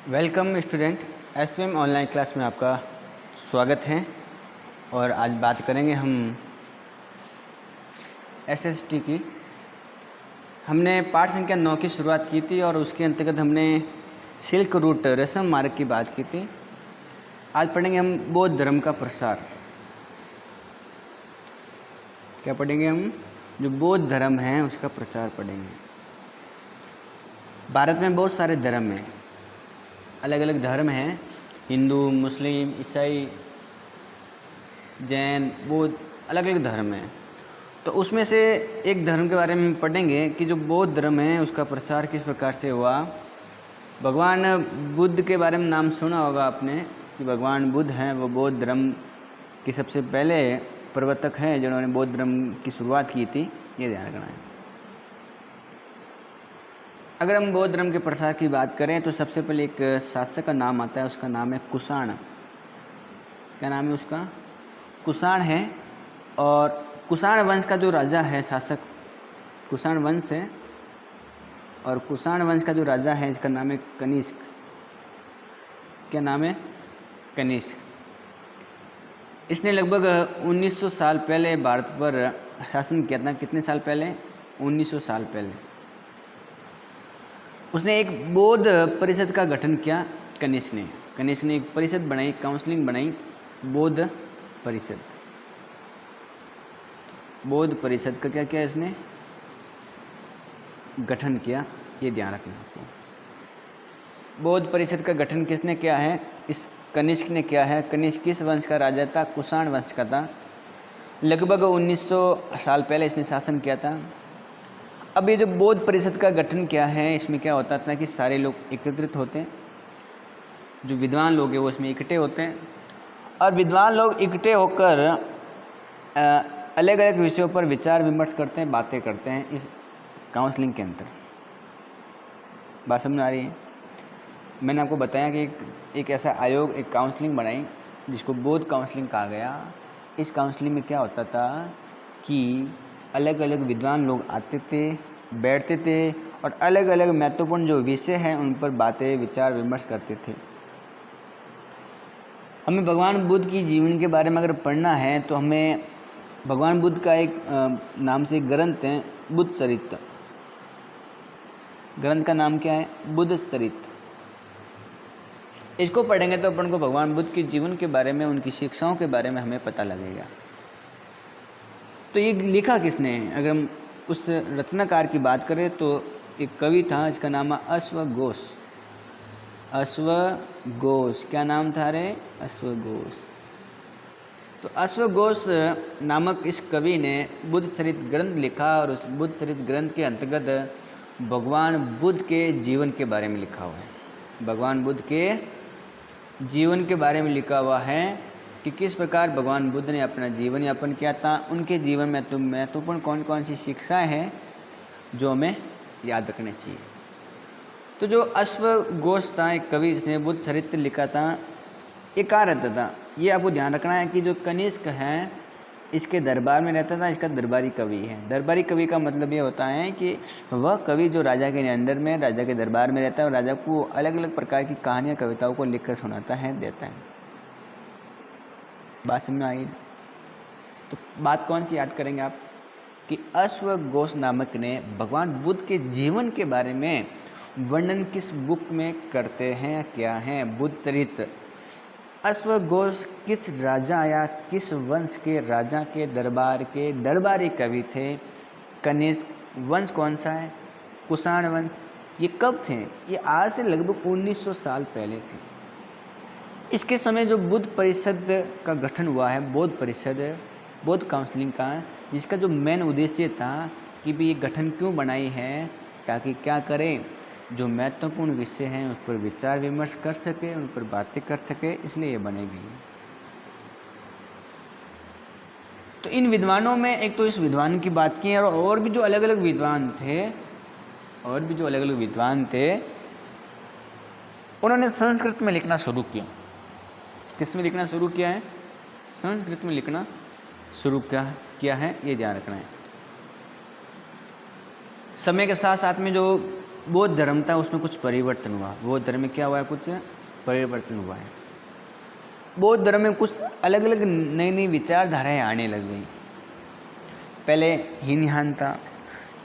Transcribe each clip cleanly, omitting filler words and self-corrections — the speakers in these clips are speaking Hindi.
Welcome student, SPM online class में आपका स्वागत है। और आज बात करेंगे हम एसएसटी की। हमने पाठ संख्या 9 की शुरुआत की थी और उसके अंतर्गत हमने सिल्क रूट रेशम मार्ग की बात की थी। आज पढ़ेंगे हम बौद्ध धर्म का प्रसार। क्या पढ़ेंगे हम? जो बौद्ध धर्म है उसका प्रचार पढ़ेंगे। भारत में बहुत सारे धर्म हैं, अलग अलग धर्म हैं, हिंदू, मुस्लिम, ईसाई, जैन, बौद्ध, अलग अलग धर्म हैं। तो उसमें से एक धर्म के बारे में पढ़ेंगे कि जो बौद्ध धर्म है उसका प्रसार किस प्रकार से हुआ। भगवान बुद्ध के बारे में नाम सुना होगा आपने कि भगवान बुद्ध हैं, वो बौद्ध धर्म के सबसे पहले प्रवर्तक हैं जिन्होंने बौद्ध धर्म की शुरुआत की थी, ये ध्यान रखना है। अगर हम बौद्ध धर्म के प्रसार की बात करें तो सबसे पहले एक शासक का नाम आता है, उसका नाम है कुषाण। क्या नाम है उसका? कुषाण है। और कुषाण वंश का जो राजा है, शासक कुषाण वंश है, और कुषाण वंश का जो राजा है इसका नाम है कनिष्क। क्या नाम है? कनिष्क। इसने लगभग 1900 साल पहले भारत पर शासन किया था। कितने साल पहले? 1900 साल पहले। उसने एक बौद्ध परिषद का गठन किया। कनिष्क ने एक परिषद बनाई, काउंसलिंग बनाई, बौद्ध परिषद। बौद्ध परिषद का क्या किया इसने? गठन किया, ये ध्यान रखना आपको। बौद्ध परिषद का गठन किसने किया है? इस कनिष्क ने किया है। कनिष्क किस वंश का राजा था? कुषाण वंश का था। लगभग 1900 साल पहले इसने शासन किया था। अब ये जो बौद्ध परिषद का गठन किया है, इसमें क्या होता था कि सारे लोग एकत्रित होते हैं, जो विद्वान लोग हैं वो इसमें इकट्ठे होते हैं, और विद्वान लोग इकट्ठे होकर अलग अलग विषयों पर विचार विमर्श करते हैं, बातें करते हैं इस काउंसलिंग के अंदर। बात समझ आ रही है? मैंने आपको बताया कि एक ऐसा आयोग, एक काउंसलिंग बनाई जिसको बौद्ध काउंसलिंग कहा गया। इस काउंसलिंग में क्या होता था कि अलग अलग विद्वान लोग आते थे, बैठते थे और अलग अलग महत्वपूर्ण जो विषय हैं उन पर बातें, विचार विमर्श करते थे। हमें भगवान बुद्ध की जीवन के बारे में अगर पढ़ना है तो हमें भगवान बुद्ध का एक नाम से ग्रंथ है, बुद्ध चरित्र। ग्रंथ का नाम क्या है? बुद्ध चरित्र। इसको पढ़ेंगे तो अपन को भगवान बुद्ध के जीवन के बारे में, उनकी शिक्षाओं के बारे में हमें पता लगेगा। तो ये लिखा किसने है? अगर हम उस रचनाकार की बात करें तो एक कवि था, इसका नाम है अश्वघोष। अश्वघोष। क्या नाम था रे? अश्वघोष। तो अश्वघोष नामक इस कवि ने बुद्ध चरित्र ग्रंथ लिखा, और उस बुद्ध चरित्र ग्रंथ के अंतर्गत भगवान बुद्ध के जीवन के बारे में लिखा हुआ है। भगवान बुद्ध के जीवन के बारे में लिखा हुआ है कि किस प्रकार भगवान बुद्ध ने अपना जीवन यापन किया था, उनके जीवन में महत्वपूर्ण कौन कौन सी शिक्षाएं हैं जो हमें याद रखनी चाहिए। तो जो अश्वघोष था, एक कवि, इसने बुद्ध चरित्र लिखा था। ये कहाँ रहता था? ये आपको ध्यान रखना है कि जो कनिष्क है इसके दरबार में रहता था। इसका दरबारी कवि है। दरबारी कवि का मतलब ये होता है कि वह कवि जो राजा के अंडर में, राजा के दरबार में रहता है और राजा को अलग अलग प्रकार की कहानियाँ, कविताओं को लिखकर सुनाता है, देता है। बात समझ में आई? तो बात कौन सी याद करेंगे आप कि अश्वघोष नामक ने भगवान बुद्ध के जीवन के बारे में वर्णन किस बुक में करते हैं? क्या है? बुद्ध चरित्र। अश्वघोष किस राजा या किस वंश के राजा के दरबार के दरबारी कवि थे? कनिष्क। वंश कौन सा है? कुषाण वंश। ये कब थे? ये आज से लगभग 1900 साल पहले थे। इसके समय जो बुद्ध परिषद का गठन हुआ है, बौद्ध परिषद, बौद्ध काउंसलिंग का, जिसका जो मेन उद्देश्य था कि भी ये गठन क्यों बनाई है, ताकि क्या करें, जो महत्वपूर्ण विषय हैं उस पर विचार विमर्श कर सके, उन पर बातें कर सके, इसलिए ये बनेगी। तो इन विद्वानों में एक तो इस विद्वान की बात की है, और भी जो अलग अलग विद्वान थे, उन्होंने संस्कृत में लिखना शुरू किया। किस में लिखना शुरू किया है? संस्कृत में लिखना शुरू किया है, ये ध्यान रखना है। समय के साथ साथ में जो बौद्ध धर्म था उसमें कुछ परिवर्तन हुआ। बौद्ध धर्म में क्या हुआ है? कुछ परिवर्तन हुआ है। बौद्ध धर्म में कुछ अलग अलग नई नई विचारधाराएं आने लग गई। पहले हीनयान था,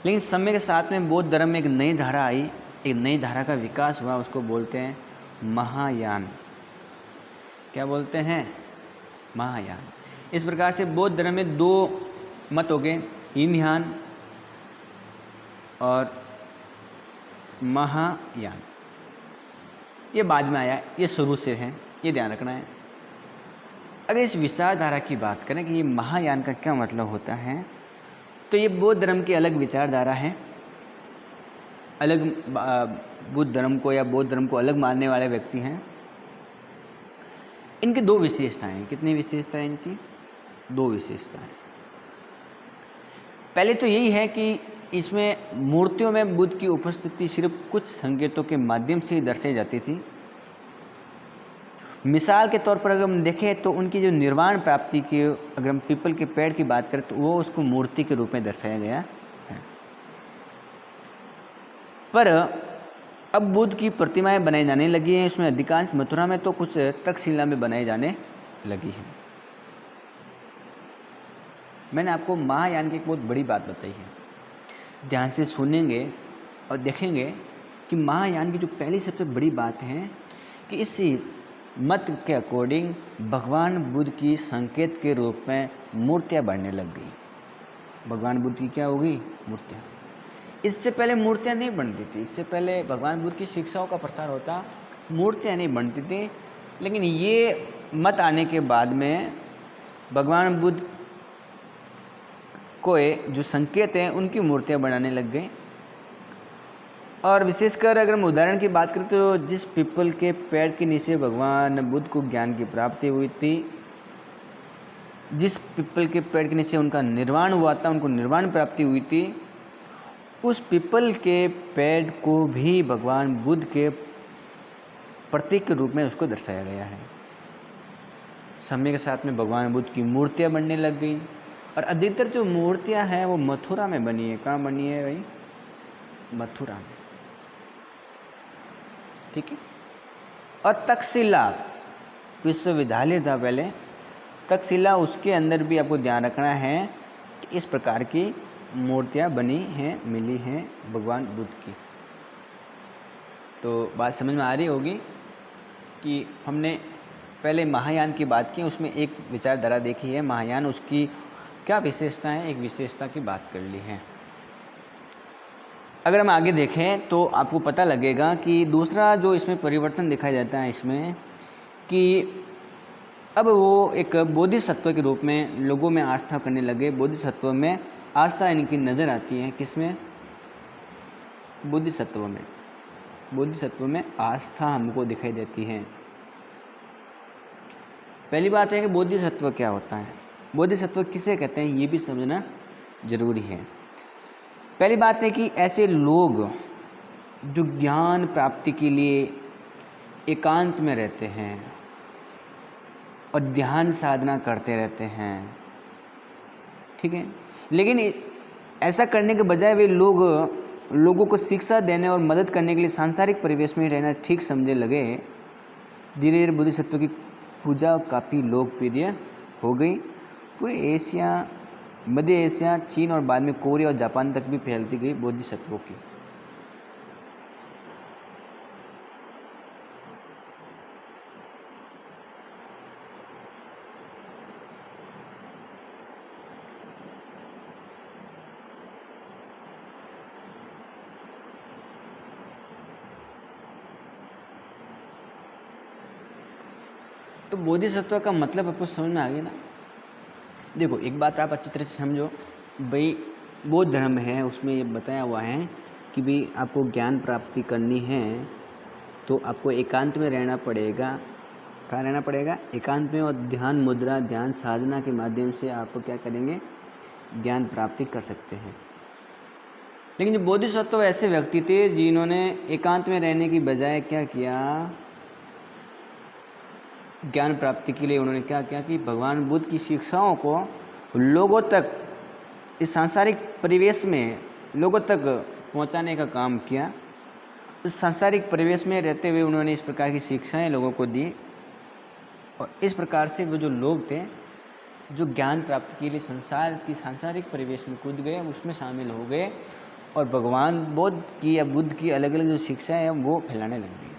लेकिन समय के साथ में बौद्ध धर्म में एक नई धारा आई, एक नई धारा का विकास हुआ, उसको बोलते हैं महायान। क्या बोलते हैं? महायान। इस प्रकार से बौद्ध धर्म में दो मत हो गए, हीनयान और महायान। ये बाद में आया, ये शुरू से है, ये ध्यान रखना है। अगर इस विचारधारा की बात करें कि ये महायान का क्या मतलब होता है, तो ये बौद्ध धर्म की अलग विचारधारा है। अलग बुद्ध धर्म को या बौद्ध धर्म को अलग मानने वाले व्यक्ति हैं। इनकी दो विशेषताएं। कितनी विशेषताएं इनकी? दो विशेषताएं। पहले तो यही है कि इसमें मूर्तियों में बुद्ध की उपस्थिति सिर्फ कुछ संकेतों के माध्यम से ही दर्शाई जाती थी। मिसाल के तौर पर अगर हम देखें तो उनकी जो निर्वाण प्राप्ति की, अगर हम पीपल के पेड़ की बात करें तो वो उसको मूर्ति के रूप में दर्शाया गया है। पर अब बुद्ध की प्रतिमाएं बनाई जाने लगी हैं। इसमें अधिकांश मथुरा में तो कुछ तक्षशिला में बनाई जाने लगी हैं। मैंने आपको महायान की एक बहुत बड़ी बात बताई है, ध्यान से सुनेंगे और देखेंगे कि महायान की जो पहली सबसे बड़ी बात है कि इस मत के अकॉर्डिंग भगवान बुद्ध की संकेत के रूप में मूर्तियां बनने लग गई। भगवान बुद्ध की क्या होगी? मूर्तियां। इससे पहले मूर्तियां नहीं बनती थी। इससे पहले भगवान बुद्ध की शिक्षाओं का प्रसार होता, मूर्तियां नहीं बनती थी। लेकिन ये मत आने के बाद में भगवान बुद्ध को जो संकेत हैं उनकी मूर्तियां बनाने लग गए। और विशेषकर अगर हम उदाहरण की बात करें तो जिस पीपल के पेड़ के नीचे भगवान बुद्ध को ज्ञान की प्राप्ति हुई थी, जिस पीपल के पेड़ के नीचे उनका निर्वाण हुआ था, उनको निर्वाण प्राप्ति हुई थी, उस पीपल के पेड़ को भी भगवान बुद्ध के प्रतीक के रूप में उसको दर्शाया गया है। समय के साथ में भगवान बुद्ध की मूर्तियां बनने लग गई और अधिकतर जो मूर्तियां हैं वो मथुरा में बनी है। कहाँ बनी है भाई? मथुरा में। ठीक है। और तक्षशिला विश्वविद्यालय था पहले, तक्षशिला, उसके अंदर भी आपको ध्यान रखना है कि इस प्रकार की मूर्तियां बनी हैं, मिली हैं भगवान बुद्ध की। तो बात समझ में आ रही होगी कि हमने पहले महायान की बात की, उसमें एक विचारधारा देखी है महायान, उसकी क्या विशेषताएं, एक विशेषता की बात कर ली है। अगर हम आगे देखें तो आपको पता लगेगा कि दूसरा जो इसमें परिवर्तन दिखाया जाता है इसमें कि अब वो एक बोधिसत्व के रूप में लोगों में आस्था करने लगे। बोधिसत्व में आस्था इनकी नज़र आती है। किसमें? बोधिसत्व में। बोधिसत्व में आस्था हमको दिखाई देती है। पहली बात है कि बोधिसत्व क्या होता है, बोधिसत्व किसे कहते हैं, ये भी समझना जरूरी है। पहली बात है कि ऐसे लोग जो ज्ञान प्राप्ति के लिए एकांत में रहते हैं और ध्यान साधना करते रहते हैं, ठीक है, लेकिन ऐसा करने के बजाय वे लोगों को शिक्षा देने और मदद करने के लिए सांसारिक परिवेश में रहना ठीक समझे लगे। धीरे धीरे बोधिसत्व की पूजा काफ़ी लोकप्रिय हो गई। पूरे एशिया, मध्य एशिया, चीन और बाद में कोरिया और जापान तक भी फैलती गई बोधिसत्वों की। तो बोधिसत्व का मतलब आपको समझ में आ गया ना। देखो एक बात आप अच्छी तरह से समझो भाई, बौद्ध धर्म है उसमें ये बताया हुआ है कि भाई आपको ज्ञान प्राप्ति करनी है तो आपको एकांत में रहना पड़ेगा। कहाँ रहना पड़ेगा? एकांत में। और ध्यान मुद्रा, ध्यान साधना के माध्यम से आप क्या करेंगे? ज्ञान प्राप्ति कर सकते हैं। लेकिन जो बोधिसत्व ऐसे व्यक्ति थे जिन्होंने एकांत में रहने की बजाय क्या किया? ज्ञान प्राप्ति के लिए उन्होंने क्या किया कि भगवान बुद्ध की शिक्षाओं को लोगों तक, इस सांसारिक परिवेश में लोगों तक पहुंचाने का काम किया। उस सांसारिक परिवेश में रहते हुए उन्होंने इस प्रकार की शिक्षाएं लोगों को दी, और इस प्रकार से वो जो लोग थे जो ज्ञान प्राप्ति के लिए संसार की सांसारिक परिवेश में कूद गए, उसमें शामिल हो गए और भगवान बौद्ध की या बुद्ध की अलग अलग जो शिक्षाएं हैं वो फैलाने लग गए।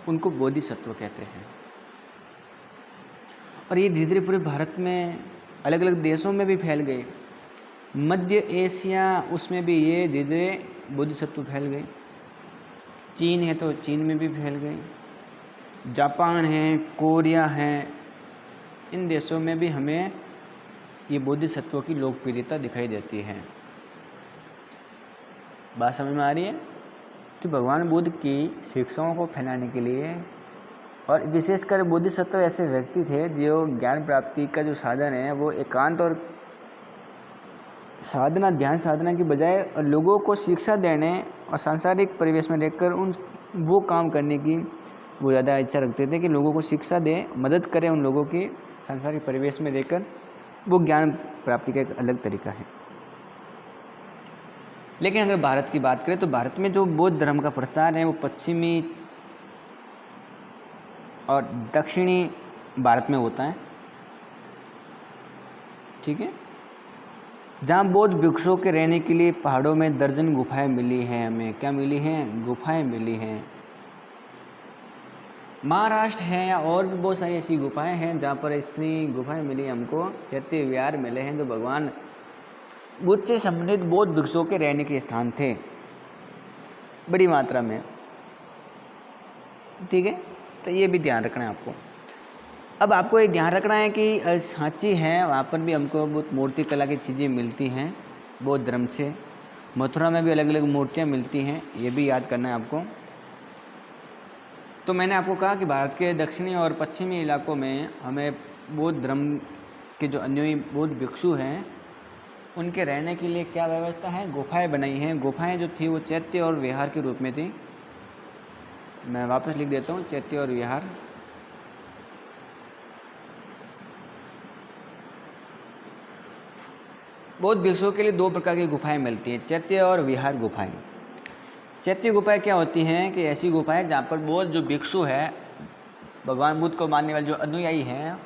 उनको बोधिसत्व कहते हैं। और ये धीरे धीरे पूरे भारत में अलग अलग देशों में भी फैल गए। मध्य एशिया उसमें भी ये धीरे धीरे बोधिसत्व फैल गए। चीन है तो चीन में भी फैल गए, जापान है, कोरिया है, इन देशों में भी हमें ये बोधिसत्वों की लोकप्रियता दिखाई देती है। बात समझ में आ रही है कि भगवान बुद्ध की शिक्षाओं को फैलाने के लिए, और विशेषकर बोधिसत्व ऐसे व्यक्ति थे जो ज्ञान प्राप्ति का जो साधन है वो एकांत और साधना, ध्यान साधना की बजाय लोगों को शिक्षा देने और सांसारिक परिवेश में रहकर वो काम करने की वो ज़्यादा इच्छा रखते थे कि लोगों को शिक्षा दें, मदद करें उन लोगों की सांसारिक परिवेश में रहकर। वो ज्ञान प्राप्ति का एक अलग तरीका है। लेकिन अगर भारत की बात करें तो भारत में जो बौद्ध धर्म का प्रचार है वो पश्चिमी और दक्षिणी भारत में होता है, ठीक है, जहाँ बौद्ध भिक्षुओं के रहने के लिए पहाड़ों में दर्जन गुफाएं मिली हैं। हमें क्या मिली हैं? गुफाएं मिली हैं। महाराष्ट्र है या और भी बहुत सारी ऐसी गुफाएं हैं जहाँ पर इतनी गुफाएं मिली हमको, चैत्य विहार मिले हैं जो भगवान बुद्ध से संबंधित बौद्ध भिक्षुओं के रहने के स्थान थे बड़ी मात्रा में, ठीक है। तो ये भी ध्यान रखना है आपको। अब आपको ये ध्यान रखना है कि सांची है वहाँ पर भी हमको बहुत मूर्ति कला की चीज़ें मिलती हैं बौद्ध धर्म से। मथुरा में भी अलग अलग मूर्तियाँ मिलती हैं, ये भी याद करना है आपको। तो मैंने आपको कहा कि भारत के दक्षिणी और पश्चिमी इलाकों में हमें बौद्ध धर्म के जो अन्योयी बौद्ध भिक्षु हैं उनके रहने के लिए क्या व्यवस्था है? गुफाएं बनाई हैं। गुफाएं जो थी वो चैत्य और विहार के रूप में थी। मैं वापस लिख देता हूँ, चैत्य और विहार। बौद्ध भिक्षुओं के लिए दो प्रकार की गुफाएं मिलती हैं, चैत्य और विहार गुफाएं। चैत्य गुफाएं क्या होती हैं कि ऐसी गुफाएं जहाँ पर बौद्ध जो भिक्षु है, भगवान बुद्ध को मानने वाले जो अनुयायी हैं,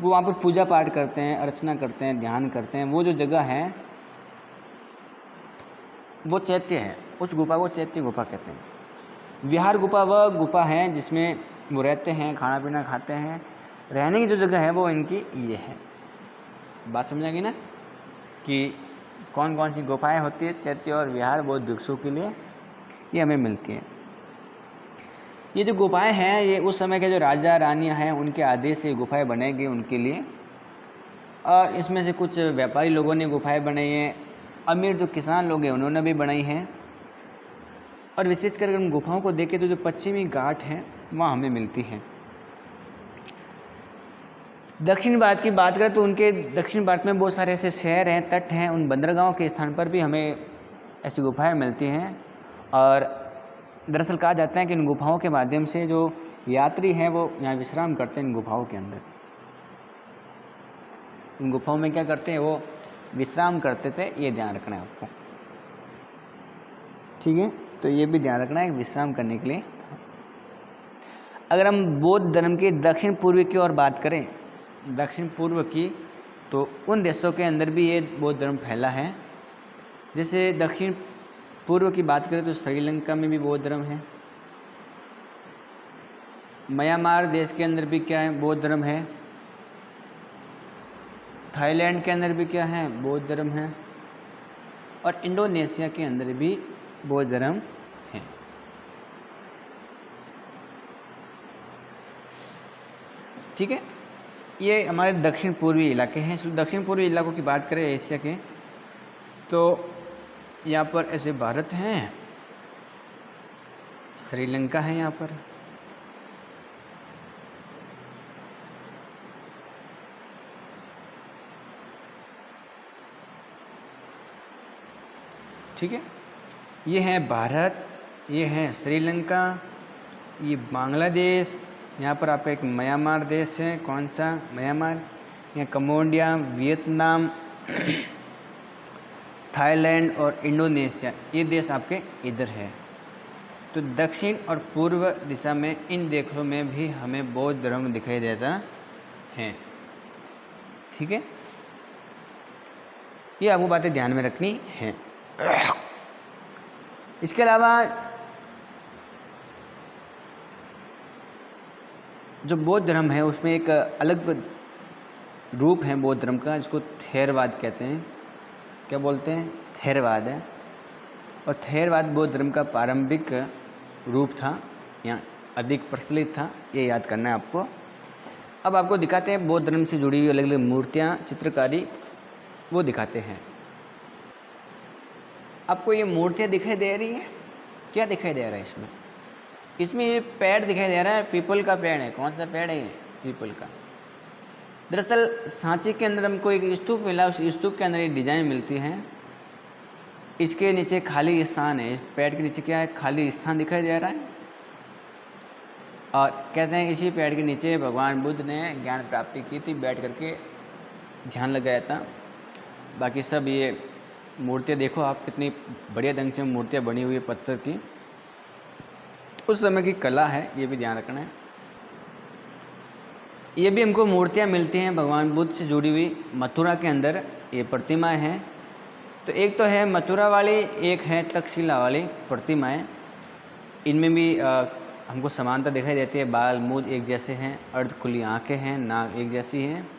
वो वहाँ पर पूजा पाठ करते हैं, अर्चना करते हैं, ध्यान करते हैं। वो जो जगह है वो चैत्य है, उस गुफा को चैत्य गुफा कहते हैं। विहार गुफा वह गुफा है जिसमें वो रहते हैं, खाना पीना खाते हैं, रहने की जो जगह है वो इनकी ये है। बात समझेंगे ना कि कौन कौन सी गुफाएं होती है चैत्य और विहार बौद्ध भिक्षु के लिए, ये हमें मिलती हैं। ये जो गुफाएं हैं ये उस समय के जो राजा रानियां हैं उनके आदेश से गुफाएं बनाई गई उनके लिए, और इसमें से कुछ व्यापारी लोगों ने गुफाएं बनाई हैं, अमीर जो किसान लोग हैं उन्होंने भी बनाई हैं। और विशेषकर अगर हम गुफाओं को देखें तो जो पश्चिमी घाट हैं वहाँ हमें मिलती हैं। दक्षिण भारत की बात करें तो उनके दक्षिण भारत में बहुत सारे ऐसे शहर हैं, तट हैं, उन बंदरगाहों के स्थान पर भी हमें ऐसी गुफाएं मिलती हैं। और दरअसल कहा जाता है कि इन गुफाओं के माध्यम से जो यात्री हैं वो यहाँ विश्राम करते हैं इन गुफाओं के अंदर। इन गुफाओं में क्या करते हैं? वो विश्राम करते थे, ये ध्यान रखना है आपको, ठीक है। तो ये भी ध्यान रखना है विश्राम करने के लिए। अगर हम बौद्ध धर्म के दक्षिण पूर्व की ओर बात करें, दक्षिण पूर्व की, तो उन देशों के अंदर भी ये बौद्ध धर्म फैला है। जैसे दक्षिण पूर्व की बात करें तो श्रीलंका में भी बौद्ध धर्म है, म्यांमार देश के अंदर भी क्या है? बौद्ध धर्म है। थाईलैंड के अंदर भी क्या है? बौद्ध धर्म है। और इंडोनेशिया के अंदर भी बौद्ध धर्म है। ठीक है, ये हमारे दक्षिण पूर्वी इलाके हैं। दक्षिण पूर्वी इलाकों की बात करें एशिया के, तो यहाँ पर ऐसे भारत हैं, श्रीलंका है यहाँ पर, ठीक है। ये है भारत, ये है श्रीलंका, ये बांग्लादेश, यहाँ पर आपका एक म्यांमार देश है, कौन सा? म्यांमार। यहाँ कंबोडिया, वियतनाम, थाईलैंड और इंडोनेशिया, ये देश आपके इधर है। तो दक्षिण और पूर्व दिशा में इन देशों में भी हमें बौद्ध धर्म दिखाई देता है। ठीक है, ये आपको बातें ध्यान में रखनी है। इसके अलावा जो बौद्ध धर्म है उसमें एक अलग रूप है बौद्ध धर्म का, जिसको थेरवाद कहते हैं। क्या बोलते हैं? थेरवाद है। और थेरवाद बौद्ध धर्म का प्रारंभिक रूप था, यहाँ अधिक प्रचलित था, ये याद करना है आपको। अब आपको दिखाते हैं बौद्ध धर्म से जुड़ी हुई अलग अलग मूर्तियाँ, चित्रकारी, वो दिखाते हैं। आपको ये मूर्तियाँ दिखाई दे रही है, क्या दिखाई दे रहा है इसमें? इसमें ये पेड़ दिखाई दे रहा है, पीपल का पेड़ है। कौन सा पेड़ है ये? पीपल का। दरअसल सांची के अंदर हमको एक स्तूप मिला, उस स्तूप के अंदर ये डिजाइन मिलती है। इसके नीचे खाली स्थान है, इस पेड़ के नीचे क्या है? खाली स्थान दिखाई दे रहा है। और कहते हैं इसी पेड़ के नीचे भगवान बुद्ध ने ज्ञान प्राप्ति की थी, बैठ करके ध्यान लगाया था। बाकी सब ये मूर्तियाँ देखो आप, कितनी बढ़िया ढंग से मूर्तियाँ बनी हुई है पत्थर की, उस समय की कला है, ये भी ध्यान रखना है। ये भी हमको मूर्तियाँ मिलती हैं भगवान बुद्ध से जुड़ी हुई मथुरा के अंदर, ये प्रतिमाएँ हैं। तो एक तो है मथुरा वाली, एक है तक्षशिला वाली प्रतिमाएँ। इनमें भी हमको समानता दिखाई देती है, बाल मूंछ एक जैसे हैं, अर्ध खुली आँखें हैं, नाक एक जैसी हैं।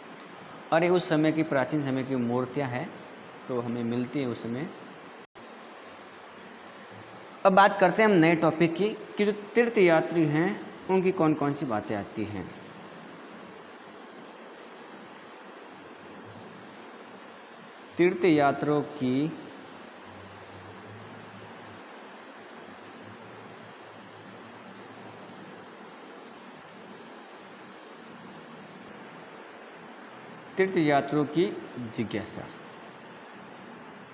और ये उस समय की, प्राचीन समय की मूर्तियाँ हैं, तो हमें मिलती है उस समय। अब बात करते हैं हम नए टॉपिक की, कि जो तीर्थ यात्री हैं उनकी कौन कौन सी बातें आती हैं। तीर्थ यात्रियों की जिज्ञासा।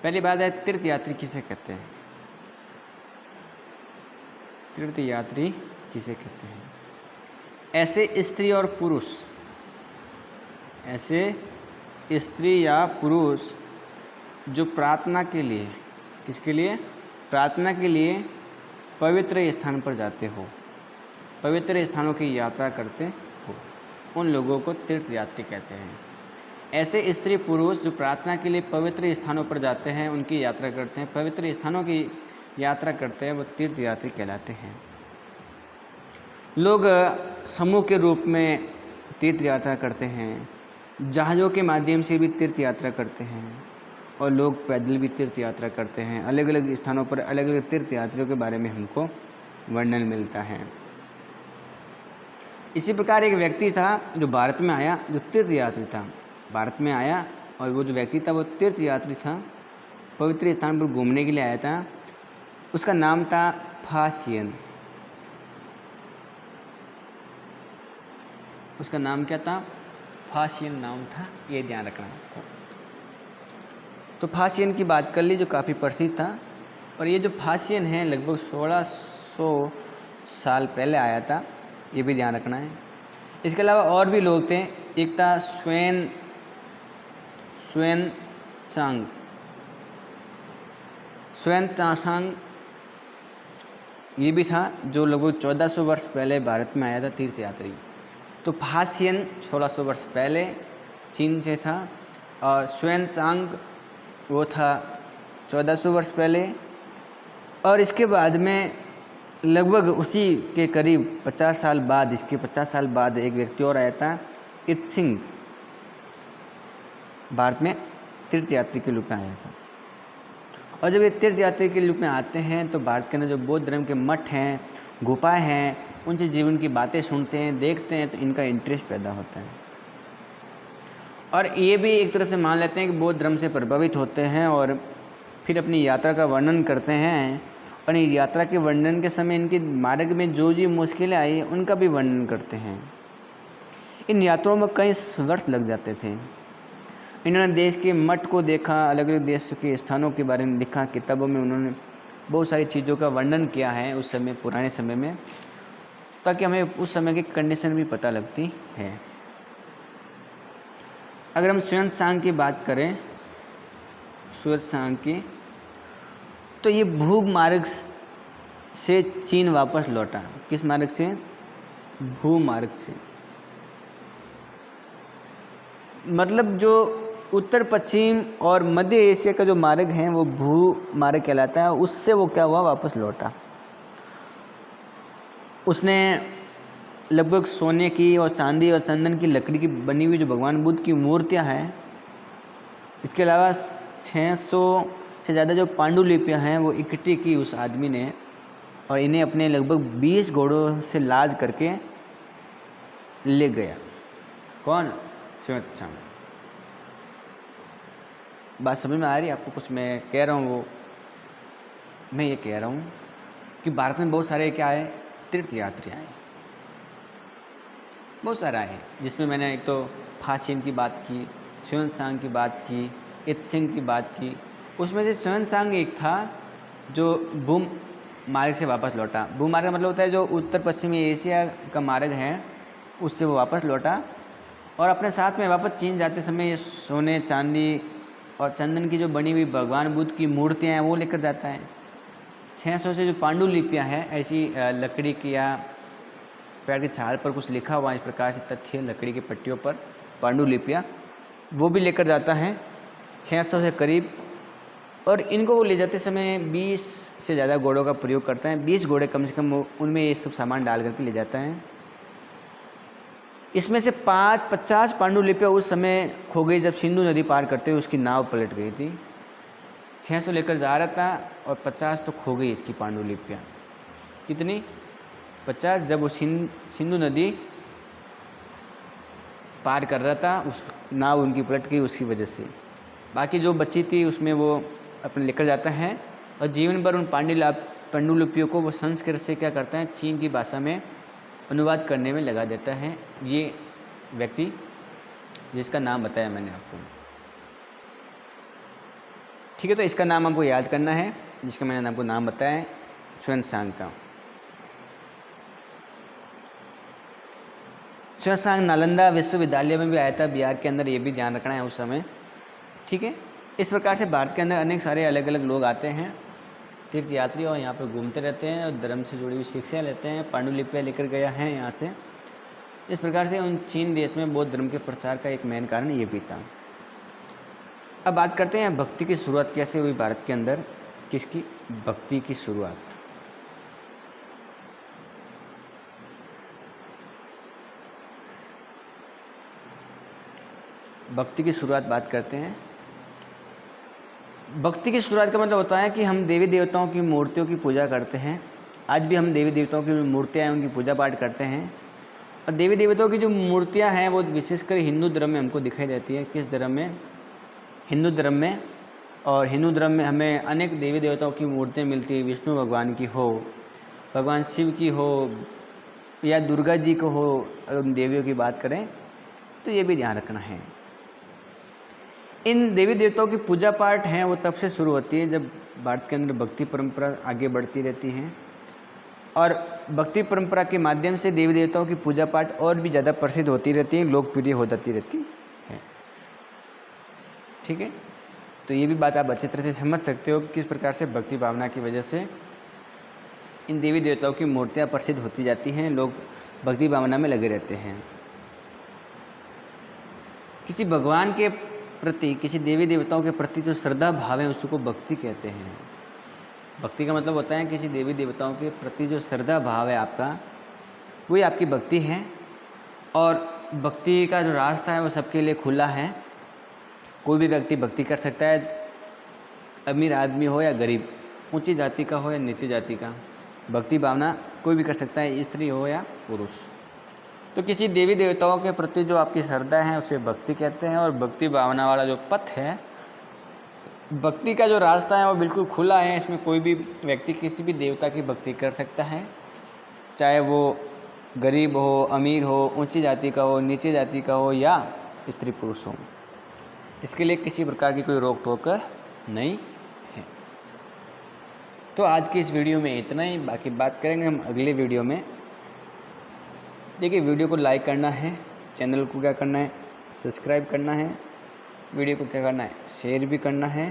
पहली बात है, तीर्थ यात्री किसे कहते हैं? तीर्थ यात्री किसे कहते हैं? ऐसे स्त्री और पुरुष, ऐसे स्त्री या पुरुष जो प्रार्थना के लिए, किसके लिए? प्रार्थना के लिए पवित्र स्थान पर जाते हो, पवित्र स्थानों की यात्रा करते हो, उन लोगों को तीर्थ यात्री कहते हैं। ऐसे स्त्री पुरुष जो प्रार्थना के लिए पवित्र स्थानों पर जाते हैं, उनकी यात्रा करते हैं, पवित्र स्थानों की यात्रा करते हैं, वो तीर्थ यात्री कहलाते हैं। लोग समूह के रूप में तीर्थ यात्रा करते हैं, जहाज़ों के माध्यम से भी तीर्थ यात्रा करते हैं, और लोग पैदल भी तीर्थ यात्रा करते हैं। अलग अलग स्थानों पर अलग अलग तीर्थ यात्रियों के बारे में हमको वर्णन मिलता है। इसी प्रकार एक व्यक्ति था जो भारत में आया, जो तीर्थ यात्री था। भारत में आया और वो जो व्यक्ति था वो तीर्थ यात्री था, पवित्र स्थान पर घूमने के लिए आया था। उसका नाम था फासियन। उसका नाम क्या था? फासियन नाम था, ये ध्यान रखना आपको। तो फासियन की बात कर ली, जो काफ़ी प्रसिद्ध था। और ये जो फासियन है लगभग 1600 साल पहले आया था, ये भी ध्यान रखना है। इसके अलावा और भी लोग थे। एक था स्वान-त्सांग, ये भी था, जो लगभग 1400 वर्ष पहले भारत में आया था, तीर्थ यात्री। तो फासियन 1600 वर्ष पहले चीन से था, और स्वान-त्सांग वो था 1400 वर्ष पहले। और इसके बाद में लगभग उसी के करीब 50 साल बाद, इसके 50 साल बाद एक व्यक्ति और आया था, इत्सिंग, भारत में तीर्थ यात्री के रूप में आया था। और जब ये तीर्थ यात्री के रूप में आते हैं तो भारत के अंदर जो बौद्ध धर्म के मठ हैं, गुफाएं हैं, उनसे जीवन की बातें सुनते हैं, देखते हैं, तो इनका इंटरेस्ट पैदा होता है। और ये भी एक तरह से मान लेते हैं कि बौद्ध धर्म से प्रभावित होते हैं, और फिर अपनी यात्रा का वर्णन करते हैं। और इस यात्रा के वर्णन के समय इनके मार्ग में जो जो मुश्किलें आई उनका भी वर्णन करते हैं। इन यात्राओं में कई वर्ष लग जाते थे। इन्होंने देश के मठ को देखा, अलग अलग देश के स्थानों के बारे में लिखा, किताबों में उन्होंने बहुत सारी चीज़ों का वर्णन किया है उस समय, पुराने समय में, ताकि हमें उस समय की कंडीशन भी पता लगती है। अगर हम स्वान-त्सांग की बात करें, स्वान-त्सांग की, तो ये भूग मार्ग से चीन वापस लौटा। किस मार्ग से? भूमार्ग से। मतलब जो उत्तर पश्चिम और मध्य एशिया का जो मार्ग है वो भू मार्ग कहलाता है, उससे वो क्या हुआ, वापस लौटा। उसने लगभग सोने की और चांदी और चंदन की लकड़ी की बनी हुई जो भगवान बुद्ध की मूर्तियां हैं, इसके अलावा 600 से ज़्यादा जो पांडुलिपियां हैं वो इकट्ठी की उस आदमी ने, और इन्हें अपने लगभग 20 घोड़ों से लाद करके ले गया। कौन? xuanzang। बात समझ में आ रही है आपको? कुछ मैं कह रहा हूँ वो मैं ये कह रहा हूँ कि भारत में बहुत सारे क्या है, तीर्थ यात्री आए, बहुत सारे आए, जिसमें मैंने एक तो फासिन की बात की, xuanzang की बात की, इत्सिंग की बात की। उसमें से xuanzang एक था जो भूम मार्ग से वापस लौटा। भूमार्ग का मतलब होता है जो उत्तर पश्चिमी एशिया का मार्ग है उससे वो वापस लौटा, और अपने साथ में वापस चीन जाते समय ये सोने चांदी और चंदन की जो बनी हुई भगवान बुद्ध की मूर्तियाँ हैं वो लेकर जाता है। 600 से जो पांडुलिपियाँ हैं, ऐसी लकड़ी की या पेड़ की छाल पर कुछ लिखा हुआ इस प्रकार से तथ्य, लकड़ी की पट्टियों पर पांडुलिपियाँ, वो भी लेकर जाता है 600 से करीब। और इनको वो ले जाते समय 20 से ज़्यादा घोड़ों का प्रयोग करता है। 20 घोड़े कम से कम उनमें ये सब सामान डाल करके ले जाता है। इसमें से 50 पांडुलिपियाँ उस समय खो गई जब सिंधु नदी पार करते हुए उसकी नाव पलट गई थी। 600 लेकर जा रहा था और 50 तो खो गई इसकी पांडुलिपियाँ। कितनी? 50, जब वो सिंधु नदी पार कर रहा था उस नाव उनकी पलट गई उसकी वजह से। बाकी जो बची थी उसमें वो अपने लेकर जाता है, और जीवन भर उन पांडुलिपियों को वो संस्कृत से क्या करता है, चीन की भाषा में अनुवाद करने में लगा देता है। ये व्यक्ति जिसका नाम बताया मैंने आपको, ठीक है। तो इसका नाम आपको याद करना है, जिसका मैंने आपको नाम बताया है, xuanzang का। xuanzang नालंदा विश्वविद्यालय में भी आया था बिहार के अंदर, ये भी ध्यान रखना है उस समय, ठीक है। इस प्रकार से भारत के अंदर अनेक सारे अलग अलग लोग आते हैं, तीर्थ यात्री, और यहाँ पर घूमते रहते हैं और धर्म से जुड़ी हुई शिक्षा लेते हैं। पांडुलिपियाँ लेकर गया है यहाँ से। इस प्रकार से उन चीन देश में बौद्ध धर्म के प्रचार का एक मेन कारण ये भी था। अब बात करते हैं भक्ति की शुरुआत कैसे हुई भारत के अंदर। किसकी? भक्ति की शुरुआत। भक्ति की शुरुआत बात करते हैं। भक्ति की शुरुआत का मतलब होता है कि हम देवी देवताओं की मूर्तियों की पूजा करते हैं। आज भी हम देवी देवताओं की मूर्तियाँ हैं उनकी पूजा पाठ करते हैं, और देवी देवताओं की जो मूर्तियाँ हैं वो विशेषकर हिंदू धर्म में हमको दिखाई देती है। किस धर्म में? हिंदू धर्म में। और हिंदू धर्म में हमें अनेक देवी देवताओं की मूर्तियाँ मिलती है। विष्णु भगवान की हो, भगवान शिव की हो, या दुर्गा जी को हो, अगर उन देवियों की बात करें तो ये भी ध्यान रखना है। इन देवी देवताओं की पूजा पाठ हैं वो तब से शुरू होती है जब भारत के अंदर भक्ति परंपरा आगे बढ़ती रहती हैं, और भक्ति परंपरा के माध्यम से देवी देवताओं की पूजा पाठ और भी ज़्यादा प्रसिद्ध होती रहती है, लोकप्रिय हो जाती रहती है, ठीक है। तो ये भी बात आप अच्छी तरह से समझ सकते हो कि किस प्रकार से भक्ति भावना की वजह से इन देवी देवताओं की मूर्तियाँ प्रसिद्ध होती जाती हैं, लोग भक्ति भावना में लगे रहते हैं। किसी भगवान के प्रति, किसी देवी देवताओं के प्रति जो श्रद्धा भाव है उसको भक्ति कहते हैं। भक्ति का मतलब होता है किसी देवी देवताओं के प्रति जो श्रद्धा भाव है आपका, वही आपकी भक्ति है। और भक्ति का जो रास्ता है वो सबके लिए खुला है। कोई भी व्यक्ति भक्ति कर सकता है, अमीर आदमी हो या गरीब, ऊंची जाति का हो या नीची जाति का, भक्ति भावना कोई भी कर सकता है, स्त्री हो या पुरुष। तो किसी देवी देवताओं के प्रति जो आपकी श्रद्धा है उसे भक्ति कहते हैं। और भक्ति भावना वाला जो पथ है, भक्ति का जो रास्ता है वो बिल्कुल खुला है। इसमें कोई भी व्यक्ति किसी भी देवता की भक्ति कर सकता है, चाहे वो गरीब हो, अमीर हो, ऊंची जाति का हो, नीची जाति का हो, या स्त्री पुरुष हो। इसके लिए किसी प्रकार की कोई रोक टोक नहीं है। तो आज की इस वीडियो में इतना ही, बाकी बात करेंगे हम अगले वीडियो में। देखिए, वीडियो को लाइक करना है, चैनल को क्या करना है, सब्सक्राइब करना है, वीडियो को क्या करना है, शेयर भी करना है।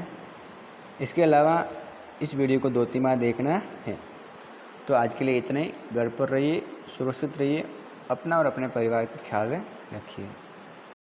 इसके अलावा इस वीडियो को 2-3 बार देखना है। तो आज के लिए इतना ही। घर पर रहिए, सुरक्षित रहिए, अपना और अपने परिवार का ख्याल रखिए।